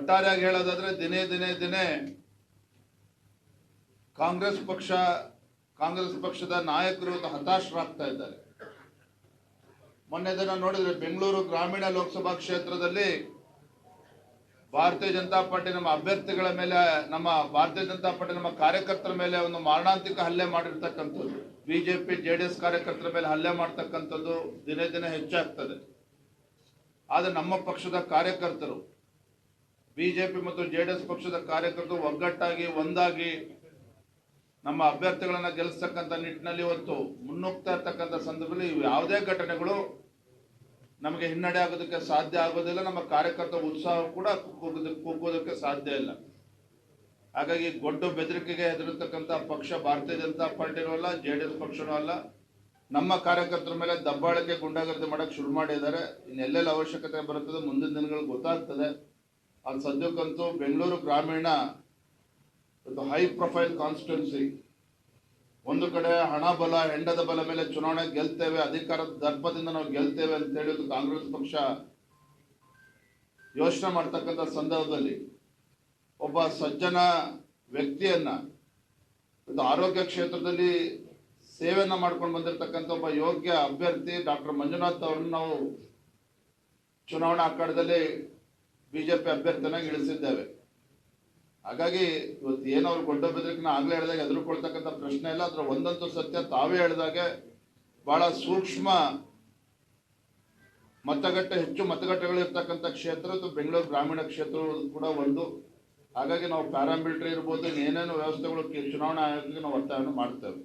ಒಟ್ಟಾರೆಯಾಗಿ ಹೇಳೋದಾದ್ರೆ ದಿನೇ ದಿನೇ ದಿನೇ ಕಾಂಗ್ರೆಸ್ ಪಕ್ಷದ ನಾಯಕರು ಹತಾಶರಾಗ್ತಾ ಇದ್ದಾರೆ. ಮೊನ್ನೆ ದಿನ ನೋಡಿದ್ರೆ ಬೆಂಗಳೂರು ಗ್ರಾಮೀಣ ಲೋಕಸಭಾ ಕ್ಷೇತ್ರದಲ್ಲಿ ಭಾರತೀಯ ಜನತಾ ಪಾರ್ಟಿ ನಮ್ಮ ಅಭ್ಯರ್ಥಿಗಳ ಮೇಲೆ, ನಮ್ಮ ಭಾರತೀಯ ಜನತಾ ಪಾರ್ಟಿ ನಮ್ಮ ಕಾರ್ಯಕರ್ತರ ಮೇಲೆ ಒಂದು ಮಾರಣಾಂತಿಕ ಹಲ್ಲೆ ಮಾಡಿರ್ತಕ್ಕಂಥದ್ದು, ಬಿಜೆಪಿ ಜೆಡಿಎಸ್ ಕಾರ್ಯಕರ್ತರ ಮೇಲೆ ಹಲ್ಲೆ ಮಾಡ್ತಕ್ಕಂಥದ್ದು ದಿನೇ ದಿನೇ ಹೆಚ್ಚಾಗ್ತದೆ. ಆದರೆ ನಮ್ಮ ಪಕ್ಷದ ಕಾರ್ಯಕರ್ತರು, ಬಿಜೆಪಿ ಮತ್ತು ಜೆಡಿಎಸ್ ಪಕ್ಷದ ಕಾರ್ಯಕರ್ತರು ಒಗ್ಗಟ್ಟಾಗಿ ಒಂದಾಗಿ ನಮ್ಮ ಅಭ್ಯರ್ಥಿಗಳನ್ನ ಗೆಲ್ಲಿಸ್ತಕ್ಕಂಥ ನಿಟ್ಟಿನಲ್ಲಿ ಇವತ್ತು ಮುನ್ನುಗ್ತಾ ಇರ್ತಕ್ಕಂಥ ಸಂದರ್ಭದಲ್ಲಿ ಯಾವುದೇ ಘಟನೆಗಳು ನಮಗೆ ಹಿನ್ನಡೆ ಆಗೋದಕ್ಕೆ ಸಾಧ್ಯ ಆಗೋದಿಲ್ಲ. ನಮ್ಮ ಕಾರ್ಯಕರ್ತರ ಉತ್ಸಾಹ ಕೂಡ ಕುಗ್ಗೋದಕ್ಕೆ ಸಾಧ್ಯ ಇಲ್ಲ. ಹಾಗಾಗಿ ಗೊಡ್ಡು ಬೆದರಿಕೆಗೆ ಹೆದರಿರ್ತಕ್ಕಂಥ ಪಕ್ಷ ಭಾರತೀಯ ಜನತಾ ಪಾರ್ಟಿನೂ ಅಲ್ಲ, ಜೆಡಿಎಸ್ ಪಕ್ಷನೂ ಅಲ್ಲ. ನಮ್ಮ ಕಾರ್ಯಕರ್ತರ ಮೇಲೆ ದಬ್ಬಾಳಿಕೆ, ಗುಂಡಾಗರ್ದಿ ಮಾಡಕ್ಕೆ ಶುರು ಮಾಡಿದ್ದಾರೆ. ಇನ್ನೆಲ್ಲೆಲ್ಲ ಅವಶ್ಯಕತೆ ಬರುತ್ತದೆ ಮುಂದಿನ ದಿನಗಳು ಗೊತ್ತಾಗ್ತದೆ. ಅದು ಸದ್ಯಕ್ಕಂತೂ ಬೆಂಗಳೂರು ಗ್ರಾಮೀಣ ಹೈ ಪ್ರೊಫೈಲ್ ಕಾನ್ಸ್ಟಿಟ್ಯೂನ್ಸಿ, ಒಂದು ಕಡೆ ಹಣ ಬಲ, ಹೆಂಡದ ಬಲ ಮೇಲೆ ಚುನಾವಣೆ ಗೆಲ್ತೇವೆ, ಅಧಿಕಾರದ ದರ್ಪದಿಂದ ನಾವು ಗೆಲ್ತೇವೆ ಅಂತ ಹೇಳಿ ಕಾಂಗ್ರೆಸ್ ಪಕ್ಷ ಯೋಚನೆ ಮಾಡ್ತಕ್ಕಂಥ ಸಂದರ್ಭದಲ್ಲಿ ಒಬ್ಬ ಸಜ್ಜನ ವ್ಯಕ್ತಿಯನ್ನ, ಆರೋಗ್ಯ ಕ್ಷೇತ್ರದಲ್ಲಿ ಸೇವೆಯನ್ನ ಮಾಡ್ಕೊಂಡು ಬಂದಿರತಕ್ಕಂಥ ಒಬ್ಬ ಯೋಗ್ಯ ಅಭ್ಯರ್ಥಿ ಡಾಕ್ಟರ್ ಮಂಜುನಾಥ್ ಅವರನ್ನು ನಾವು ಚುನಾವಣಾ ಅಖಾಡದಲ್ಲಿ ಬಿಜೆಪಿ ಅಭ್ಯರ್ಥಿನಾಗಿ ಇಳಿಸಿದ್ದೇವೆ. ಹಾಗಾಗಿ ಇವತ್ತು ಏನು ಅವ್ರು ಗೊಡ್ಡ ಬೆದರಿಕೆನ ಆಗ್ಲೇ ಹೇಳಿದಾಗ ಎದುರುಕೊಳ್ತಕ್ಕಂಥ ಪ್ರಶ್ನೆ ಇಲ್ಲ. ಅದ್ರ ಒಂದಂತೂ ಸತ್ಯ, ತಾವೇ ಹೇಳಿದಾಗೆ ಬಹಳ ಸೂಕ್ಷ್ಮ ಮತಗಟ್ಟೆ, ಹೆಚ್ಚು ಮತಗಟ್ಟೆಗಳು ಇರ್ತಕ್ಕಂಥ ಕ್ಷೇತ್ರ ಬೆಂಗಳೂರು ಗ್ರಾಮೀಣ ಕ್ಷೇತ್ರ ಕೂಡ ಒಂದು. ಹಾಗಾಗಿ ನಾವು ಪ್ಯಾರಾಮಿಲಿಟರಿ ಇರ್ಬೋದು, ಏನೇನು ವ್ಯವಸ್ಥೆಗಳು ಚುನಾವಣಾ ಆಯೋಗಕ್ಕೆ ನಾವು ಒತ್ತಾಯವನ್ನು ಮಾಡ್ತೇವೆ.